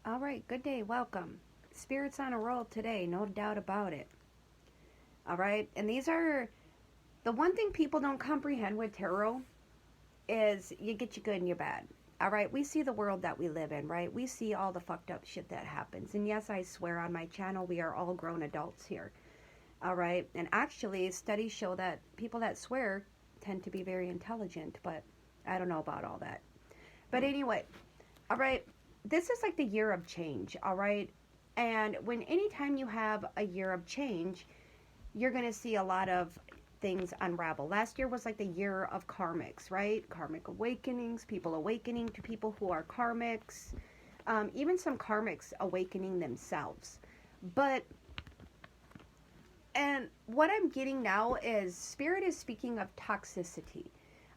All right, good day, welcome. Spirits on a roll today, no doubt about it. All right, and these are the one thing people don't comprehend with tarot is you get your good and your bad. All right, we see the world that we live in, right? We see all the fucked up shit that happens. And yes, I swear on my channel, we are all grown adults here. All right, and actually, studies show that people that swear tend to be very intelligent, but I don't know about all that. But anyway, all right, this is like the year of change, all right? And when anytime you have a year of change, you're going to see a lot of things unravel. Last year was like the year of karmics, right? Karmic awakenings, people awakening to people who are karmics, even some karmics awakening themselves. But, and what I'm getting now is Spirit is speaking of toxicity.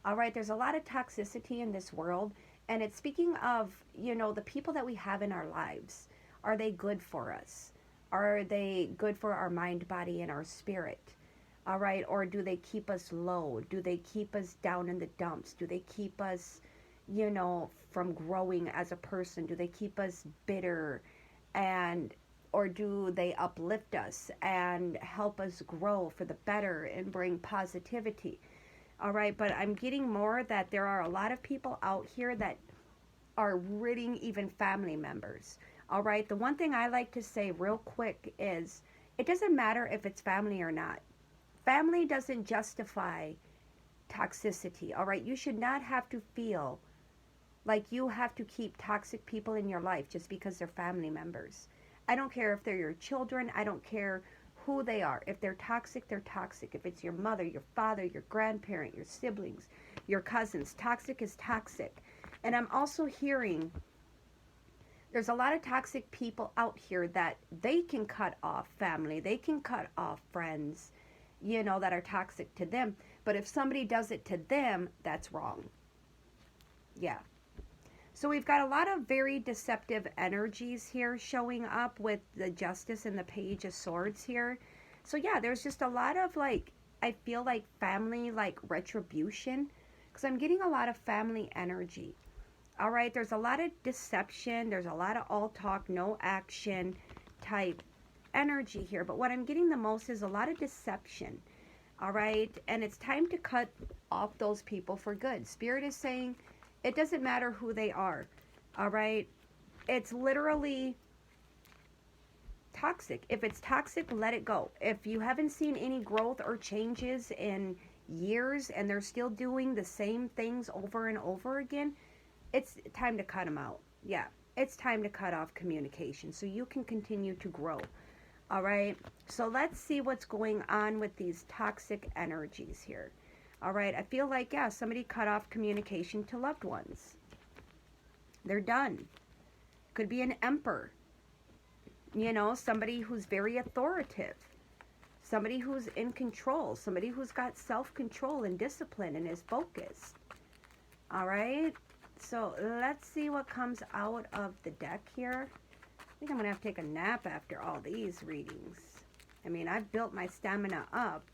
All right, there's a lot of toxicity in this world, and it's speaking of, the people that we have in our lives. Are they good for us? Are they good for our mind, body, and our spirit? All right, or do they keep us low? Do they keep us down in the dumps? Do they keep us, from growing as a person? Do they keep us bitter and or do they uplift us and help us grow for the better and bring positivity? All right, but I'm getting more that there are a lot of people out here that are ridding even family members. All right, the one thing I like to say real quick is it doesn't matter if it's family or not. Family doesn't justify toxicity. All right, you should not have to feel like you have to keep toxic people in your life just because they're family members. I don't care if they're your children, I don't care who they are. If they're toxic, they're toxic. If it's your mother, your father, your grandparent, your siblings, your cousins, toxic is toxic. And I'm also hearing there's a lot of toxic people out here that they can cut off family, they can cut off friends, that are toxic to them. But if somebody does it to them, that's wrong. Yeah. So we've got a lot of very deceptive energies here showing up with the Justice and the Page of Swords here. So yeah, there's just a lot of like, I feel like family like retribution because I'm getting a lot of family energy. All right, there's a lot of deception, there's a lot of all talk, no action type energy here. But what I'm getting the most is a lot of deception. All right, and it's time to cut off those people for good. Spirit is saying it doesn't matter who they are. All right, it's literally toxic. If it's toxic, let it go. If you haven't seen any growth or changes in years and they're still doing the same things over and over again, it's time to cut them out. Yeah, it's time to cut off communication so you can continue to grow. All right, so let's see what's going on with these toxic energies here. All right, I feel like, yeah, somebody cut off communication to loved ones. They're done. Could be an emperor, somebody who's very authoritative, somebody who's in control, somebody who's got self-control and discipline and is focused. All right, so let's see what comes out of the deck here. I think I'm going to have to take a nap after all these readings. I mean, I've built my stamina up,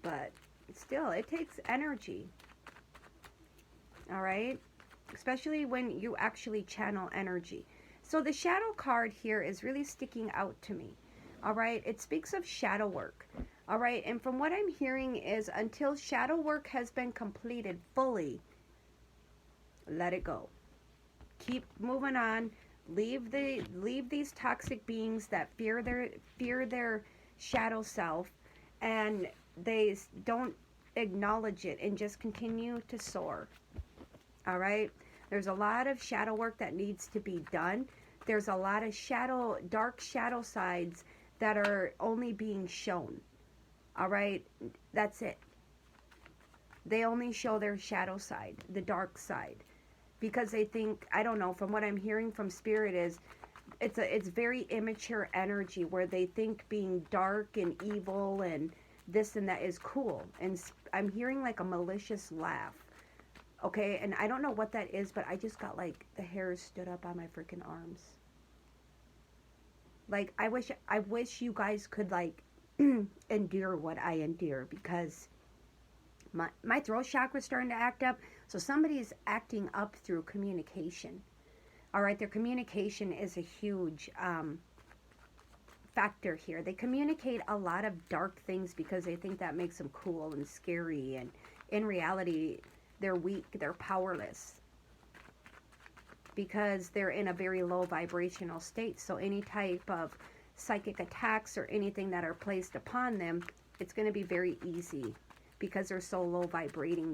but still, it takes energy. All right, especially when you actually channel energy. So the shadow card here is really sticking out to me. All right, it speaks of shadow work. All right, and from what I'm hearing is until shadow work has been completed fully, let it go. Keep moving on. Leave these toxic beings that fear their shadow self, and they don't acknowledge it and just continue to soar. All right, there's a lot of shadow work that needs to be done. There's a lot of dark shadow sides that are only being shown. All right, that's it. They only show their shadow side, the dark side, because they think, I don't know, from what I'm hearing from Spirit is it's very immature energy where they think being dark and evil and this and that is cool. And I'm hearing like a malicious laugh. Okay, and I don't know what that is, but I just got like the hairs stood up on my freaking arms. Like I wish you guys could like endure what I endure because my throat chakra is starting to act up. So somebody's acting up through communication. All right, their communication is a huge factor here. They communicate a lot of dark things because they think that makes them cool and scary, and in reality, they're weak, they're powerless because they're in a very low vibrational state. So any type of psychic attacks or anything that are placed upon them, it's going to be very easy because they're so low vibrating.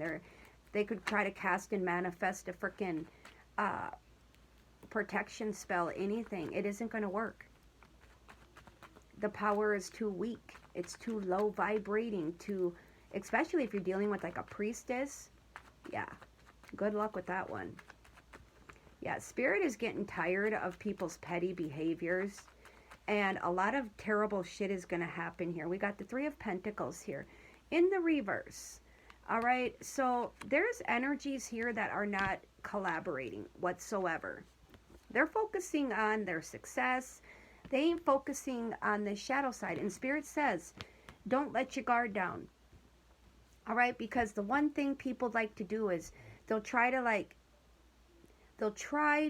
They could try to cast and manifest a freaking protection spell, anything. It isn't going to work. The power is too weak. It's too low vibrating to, especially if you're dealing with like a priestess. Yeah, good luck with that one. Yeah, Spirit is getting tired of people's petty behaviors, and a lot of terrible shit is going to happen here. We got the Three of Pentacles here in the reverse. All right, so there's energies here that are not collaborating whatsoever. They're focusing on their success. They ain't focusing on the shadow side. And Spirit says, don't let your guard down. All right, because the one thing people like to do is they'll try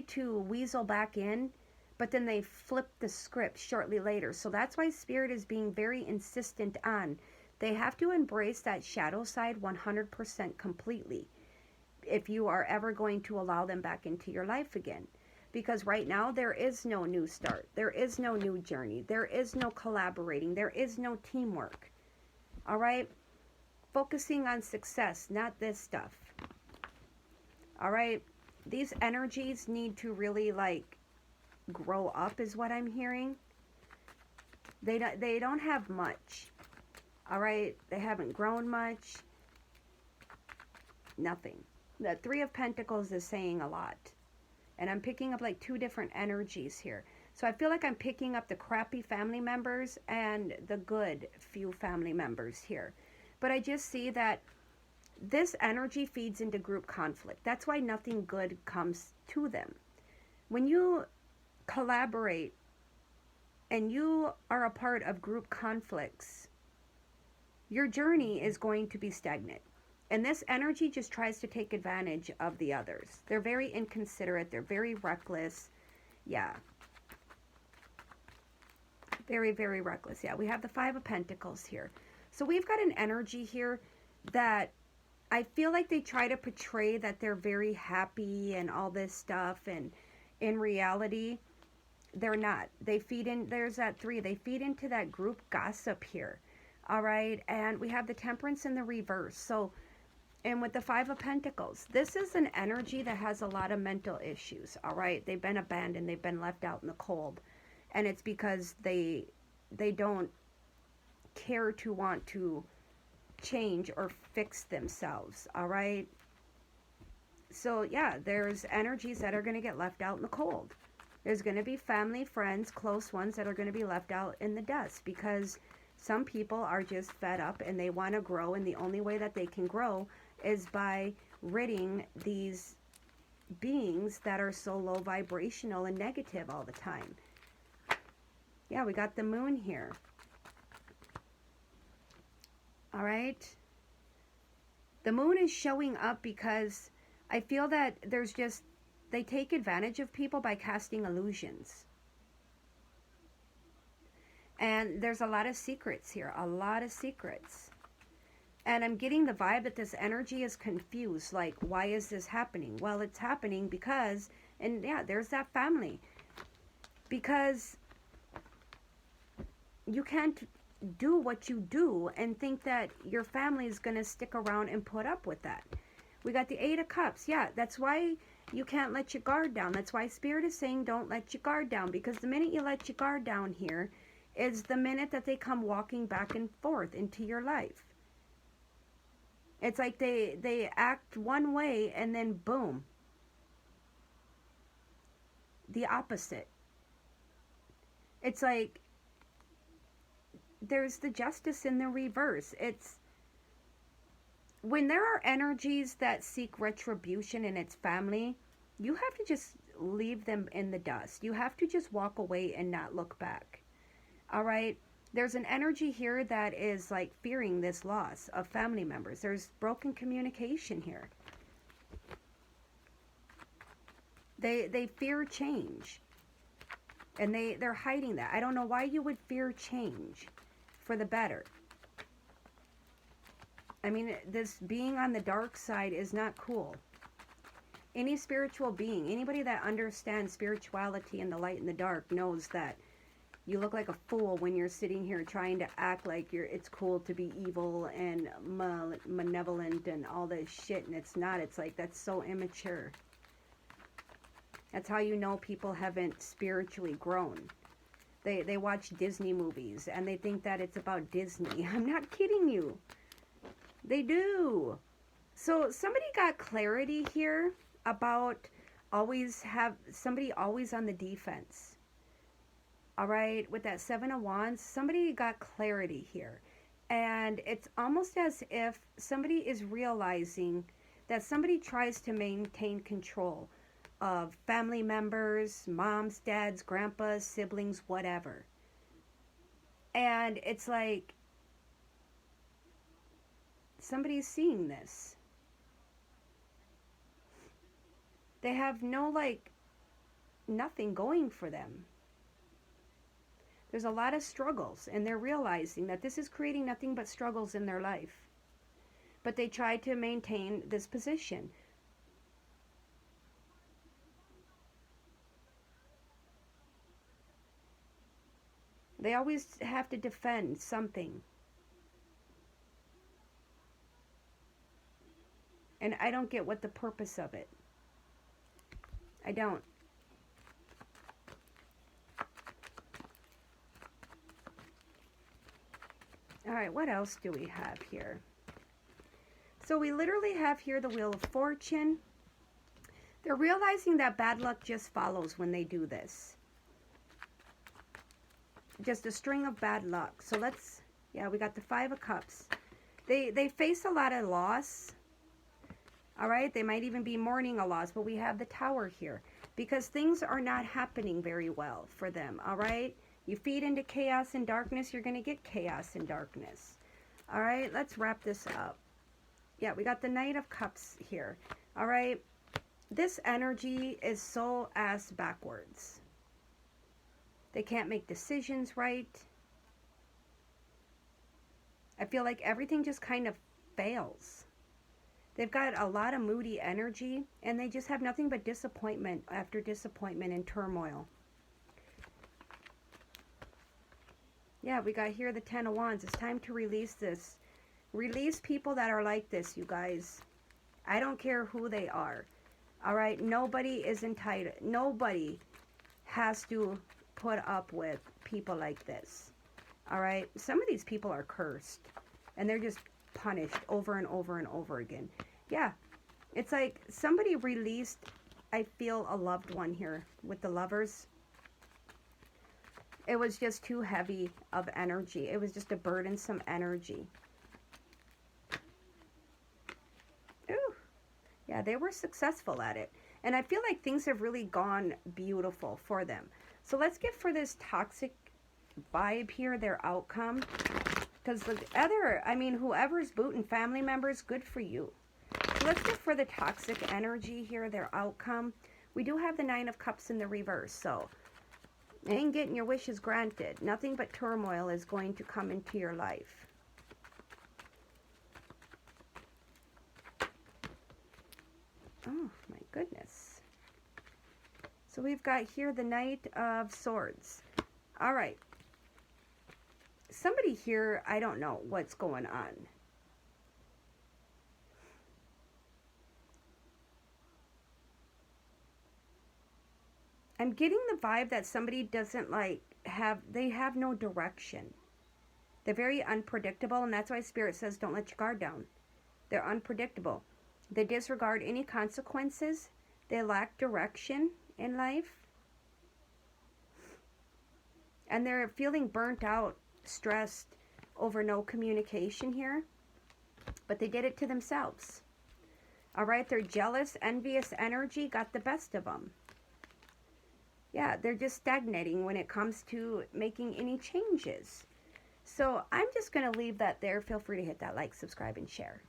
to weasel back in, but then they flip the script shortly later. So that's why Spirit is being very insistent on, they have to embrace that shadow side 100% completely if you are ever going to allow them back into your life again. Because right now there is no new start. There is no new journey. There is no collaborating. There is no teamwork. All right? Focusing on success, not this stuff. All right? These energies need to really like grow up is what I'm hearing. They don't have much. All right? They haven't grown much. Nothing. The Three of Pentacles is saying a lot. And I'm picking up like two different energies here. So I feel like I'm picking up the crappy family members and the good few family members here. But I just see that this energy feeds into group conflict. That's why nothing good comes to them. When you collaborate and you are a part of group conflicts, your journey is going to be stagnant. And this energy just tries to take advantage of the others. They're very inconsiderate. They're very reckless. Yeah. Very, very reckless. Yeah, we have the Five of Pentacles here. So we've got an energy here that I feel like they try to portray that they're very happy and all this stuff. And in reality, they're not. They feed in, there's that three. They feed into that group gossip here. All right. And we have the Temperance in the reverse. So, and with the Five of Pentacles, this is an energy that has a lot of mental issues, all right? They've been abandoned. They've been left out in the cold. And it's because they don't care to want to change or fix themselves, all right? So, yeah, there's energies that are going to get left out in the cold. There's going to be family, friends, close ones that are going to be left out in the dust because some people are just fed up and they want to grow, and the only way that they can grow is by ridding these beings that are so low vibrational and negative all the time. Yeah, we got the Moon here. All right. The Moon is showing up because I feel that there's just, they take advantage of people by casting illusions. And there's a lot of secrets here, a lot of secrets. And I'm getting the vibe that this energy is confused. Like, why is this happening? Well, it's happening because, and yeah, there's that family. Because you can't do what you do and think that your family is going to stick around and put up with that. We got the Eight of Cups. Yeah, that's why you can't let your guard down. That's why Spirit is saying don't let your guard down. Because the minute you let your guard down here is the minute that they come walking back and forth into your life. It's like they act one way and then boom. The opposite. It's like there's the Justice in the reverse. It's when there are energies that seek retribution in its family, you have to just leave them in the dust. You have to just walk away and not look back. All right? There's an energy here that is like fearing this loss of family members. There's broken communication here. They fear change. And they're hiding that. I don't know why you would fear change for the better. I mean, this being on the dark side is not cool. Any spiritual being, anybody that understands spirituality and the light and the dark knows that you look like a fool when you're sitting here trying to act like it's cool to be evil and malevolent and all this shit, and it's not. It's like, that's so immature. That's how you know people haven't spiritually grown. They watch Disney movies and they think that it's about Disney. I'm not kidding you. They do. So somebody got clarity here about somebody always on the defense. All right, with that Seven of Wands, somebody got clarity here. And it's almost as if somebody is realizing that somebody tries to maintain control of family members, moms, dads, grandpas, siblings, whatever. And it's like somebody's seeing this. They have nothing going for them. There's a lot of struggles, and they're realizing that this is creating nothing but struggles in their life. But they try to maintain this position. They always have to defend something. And I don't get what the purpose of it. I don't. All right, what else do we have here? So we literally have here the Wheel of Fortune. They're realizing that bad luck just follows when they do this. Just a string of bad luck. So let's, yeah, we got the Five of Cups. They face a lot of loss. All right, they might even be mourning a loss, but we have the Tower here because things are not happening very well for them. All right, you feed into chaos and darkness, you're going to get chaos and darkness. All right, let's wrap this up. Yeah, we got the Knight of Cups here. All right, this energy is so ass backwards. They can't make decisions right. I feel like everything just kind of fails. They've got a lot of moody energy, and they just have nothing but disappointment after disappointment and turmoil. Yeah, we got here the Ten of Wands. It's time to release this. Release people that are like this, you guys. I don't care who they are. All right? Nobody is entitled. Nobody has to put up with people like this. All right? Some of these people are cursed, and they're just punished over and over and over again. Yeah, it's like somebody released, I feel, a loved one here with the Lovers. It was just too heavy of energy. It was just a burdensome energy. Ooh, yeah, they were successful at it. And I feel like things have really gone beautiful for them. So let's get for this toxic vibe here, their outcome. Because the other, I mean, whoever's booting family members, good for you. So let's get for the toxic energy here, their outcome. We do have the Nine of Cups in the reverse, so they ain't getting your wishes granted. Nothing but turmoil is going to come into your life. Oh, my goodness. So we've got here the Knight of Swords. All right. Somebody here, I don't know what's going on. I'm getting the vibe that somebody doesn't they have no direction. They're very unpredictable, and that's why Spirit says don't let your guard down. They're unpredictable. They disregard any consequences. They lack direction in life. And they're feeling burnt out, stressed over no communication here. But they did it to themselves. All right, their jealous, envious energy got the best of them. Yeah, they're just stagnating when it comes to making any changes. So I'm just going to leave that there. Feel free to hit that like, subscribe, and share.